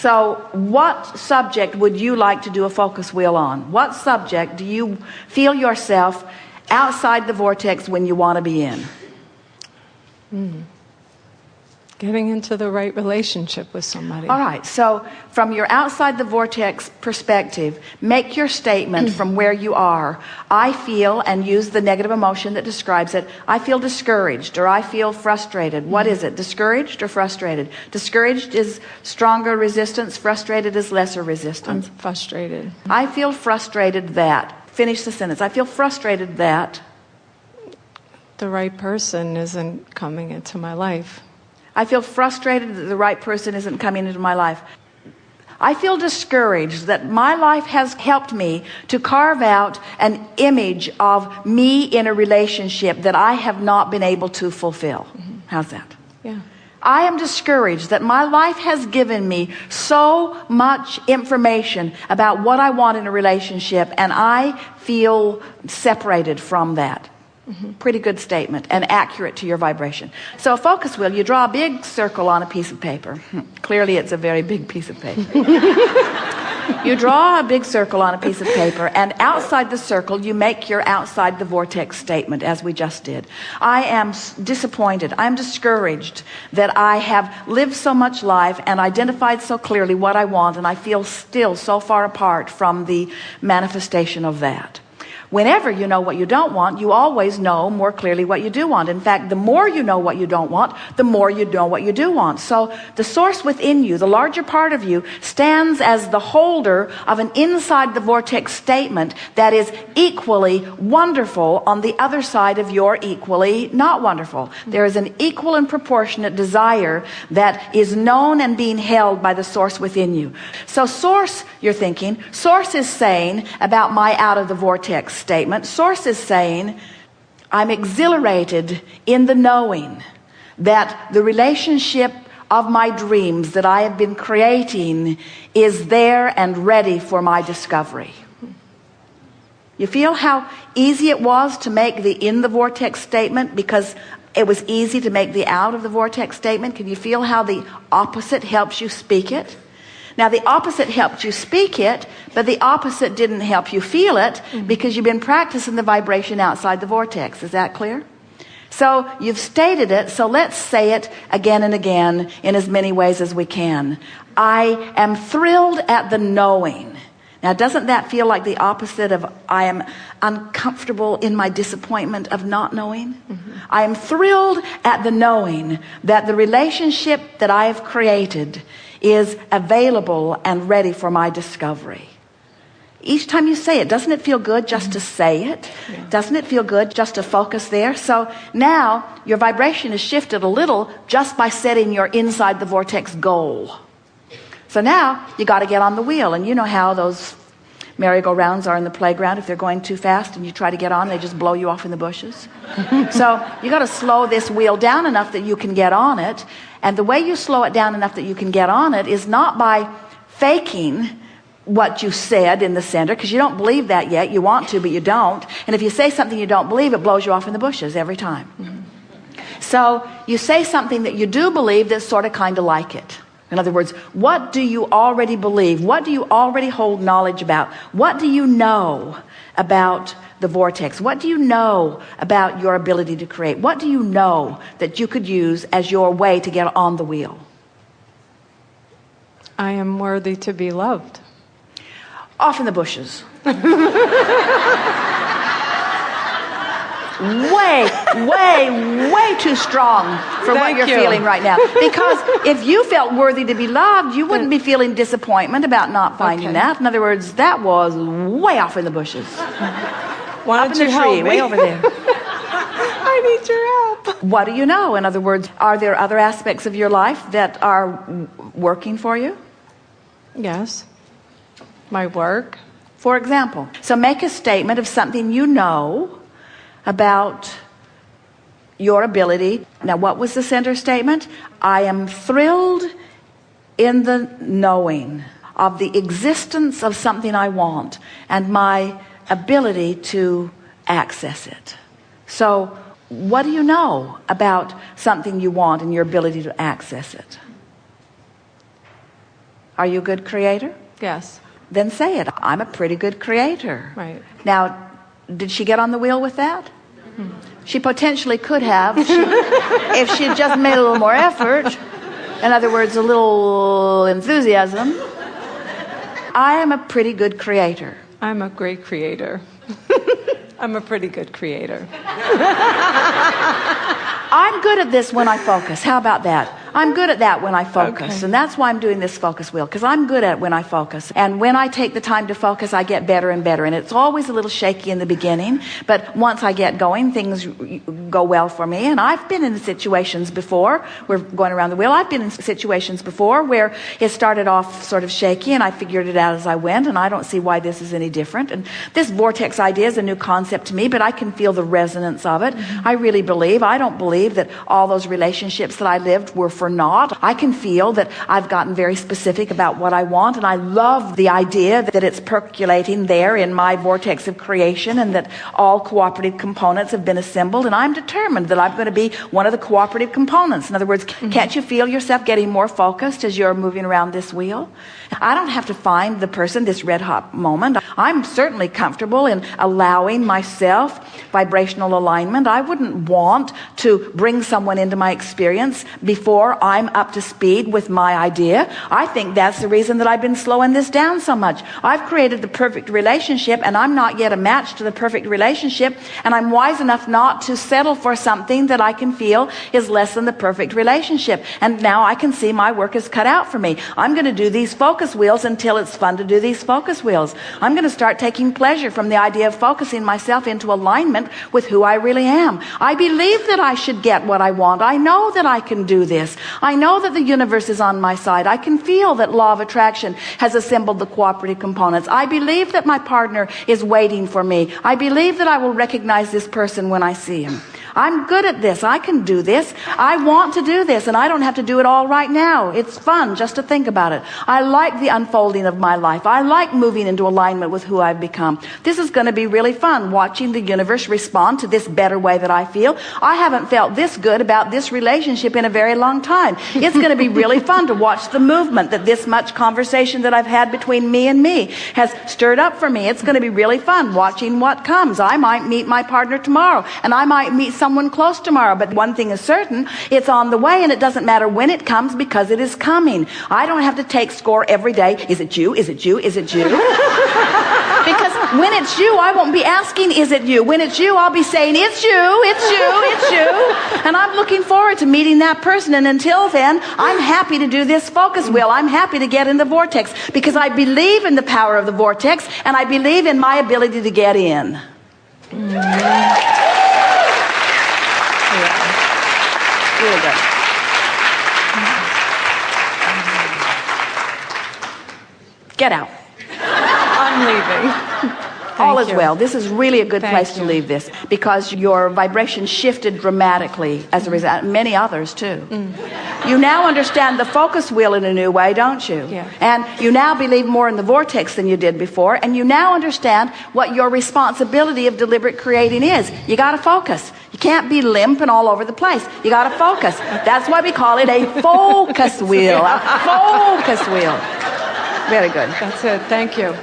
So what subject would you like to do a focus wheel on? What subject do you feel yourself outside the vortex when you want to be in? Getting into the right relationship with somebody. All right, so from your outside the vortex perspective, make your statement from where you are. I feel, and use the negative emotion that describes it, I feel discouraged, or I feel frustrated. What is it, discouraged or frustrated? Discouraged is stronger resistance, frustrated is lesser resistance. I'm frustrated. I feel frustrated that. Finish the sentence. I feel frustrated that. The right person isn't coming into my life. I feel frustrated that the right person isn't coming into my life. I feel discouraged that my life has helped me to carve out an image of me in a relationship that I have not been able to fulfill. How's that? Yeah. I am discouraged that my life has given me so much information about what I want in a relationship, and I feel separated from that. Pretty good statement and accurate to your vibration. So a focus wheel, you draw a big circle on a piece of paper. Clearly it's a very big piece of paper. You draw a big circle on a piece of paper, and outside the circle you make your outside the vortex statement, as we just did. I am disappointed, I'm discouraged that I have lived so much life and identified so clearly what I want, and I feel still so far apart from the manifestation of that. Whenever you know what you don't want, you always know more clearly what you do want. In fact, the more you know what you don't want, the more you know what you do want. So the source within you, the larger part of you, stands as the holder of an inside the vortex statement that is equally wonderful on the other side of your equally not wonderful. There is an equal and proportionate desire that is known and being held by the source within you. So source, you're thinking, source is saying about my out of the vortex statement, source is saying, I'm exhilarated in the knowing that the relationship of my dreams that I have been creating is there and ready for my discovery. You feel how easy it was to make the in the vortex statement because it was easy to make the out of the vortex statement? Can you feel how the opposite helps you speak it? Now the opposite helped you speak it, but the opposite didn't help you feel it because you've been practicing the vibration outside the vortex. Is that clear? So you've stated it, so let's say it again and again in as many ways as we can. I am thrilled at the knowing. Now doesn't that feel like the opposite of I am uncomfortable in my disappointment of not knowing? I am thrilled at the knowing that the relationship that I have created is available and ready for my discovery. Each time you say it, doesn't it feel good just to say it? Yeah. Doesn't it feel good just to focus there? So now your vibration is shifted a little just by setting your inside the vortex goal. So now you got to get on the wheel, and you know how those merry-go-rounds are in the playground. If they're going too fast and you try to get on, they just blow you off in the bushes. So you got to slow this wheel down enough that you can get on it. And the way you slow it down enough that you can get on it is not by faking what you said in the center, because you don't believe that yet. You want to, but you don't. And if you say something you don't believe, it blows you off in the bushes every time. So you say something that you do believe that's sort of kind of like it. In other words, what do you already believe? What do you already hold knowledge about? What do you know about the vortex? What do you know about your ability to create? What do you know that you could use as your way to get on the wheel? I am worthy to be loved. Off in the bushes. way too strong for what you're feeling right now. Because if you felt worthy to be loved, you wouldn't be feeling disappointment about not finding that. In other words, that was way off in the bushes. Why don't you help me? Way over there. I need your help. What do you know? In other words, are there other aspects of your life that are working for you? Yes. My work. For example. So make a statement of something you know about your ability. Now, what was the center statement? I am thrilled in the knowing of the existence of something I want and my ability to access it. So what do you know about something you want and your ability to access it? Are you a good creator? Yes. Then say it. I'm a pretty good creator. Right. Now, did she get on the wheel with that? She potentially could have if she had just made a little more effort. In other words, a little enthusiasm. I am a pretty good creator. I'm a great creator. I'm a pretty good creator. I'm good at this when I focus. How about that? I'm good at that when I focus. Okay. And that's why I'm doing this focus wheel, because I'm good at it when I focus. And when I take the time to focus, I get better and better. And it's always a little shaky in the beginning, but once I get going, things go well for me. And I've been in situations before, we're going around the wheel, I've been in situations before where it started off sort of shaky and I figured it out as I went, and I don't see why this is any different. And this vortex idea is a new concept to me, but I can feel the resonance of it. I really believe, I don't believe that all those relationships that I lived were for naught. I can feel that I've gotten very specific about what I want, and I love the idea that it's percolating there in my vortex of creation, and that all cooperative components have been assembled, and I'm determined that I'm going to be one of the cooperative components. In other words, can't you feel yourself getting more focused as you're moving around this wheel? I don't have to find the person, this red hot moment. I'm certainly comfortable in allowing myself vibrational alignment. I wouldn't want to bring someone into my experience before I'm up to speed with my idea. I think that's the reason that I've been slowing this down so much. I've created the perfect relationship, and I'm not yet a match to the perfect relationship, and I'm wise enough not to settle for something that I can feel is less than the perfect relationship. And now I can see my work is cut out for me. I'm going to do these focus wheels until it's fun to do these focus wheels. I'm going to start taking pleasure from the idea of focusing myself into alignment with who I really am. I believe that I should get what I want. I know that I can do this. I know that the universe is on my side. I can feel that law of attraction has assembled the cooperative components. I believe that my partner is waiting for me. I believe that I will recognize this person when I see him. I'm good at this. I can do this. I want to do this, and I don't have to do it all right now. It's fun just to think about it. I like the unfolding of my life. I like moving into alignment with who I've become. This is going to be really fun, watching the universe respond to this better way that I feel. I haven't felt this good about this relationship in a very long time. It's going to be really fun to watch the movement that this much conversation that I've had between me and me has stirred up for me. It's going to be really fun watching what comes. I might meet my partner tomorrow, and I might meet someone close tomorrow, but one thing is certain, it's on the way, and it doesn't matter when it comes because it is coming. I don't have to take score every day. Is it you? Is it you? Is it you? Because when it's you, I won't be asking, is it you? When it's you, I'll be saying, it's you, it's you, it's you. And I'm looking forward to meeting that person. And until then, I'm happy to do this focus wheel. I'm happy to get in the vortex because I believe in the power of the vortex, and I believe in my ability to get in. Really good. Get out. I'm leaving. All is you. well. This is really a good Thank place to you. leave this, because your vibration shifted dramatically as a result. Many others too. You now understand the focus wheel in a new way, don't you? Yeah. And you now believe more in the vortex than you did before, and you now understand what your responsibility of deliberate creating is. You got to focus. You can't be limp and all over the place. You got to focus. That's why we call it a focus wheel. A focus wheel. Very good. That's it. Thank you.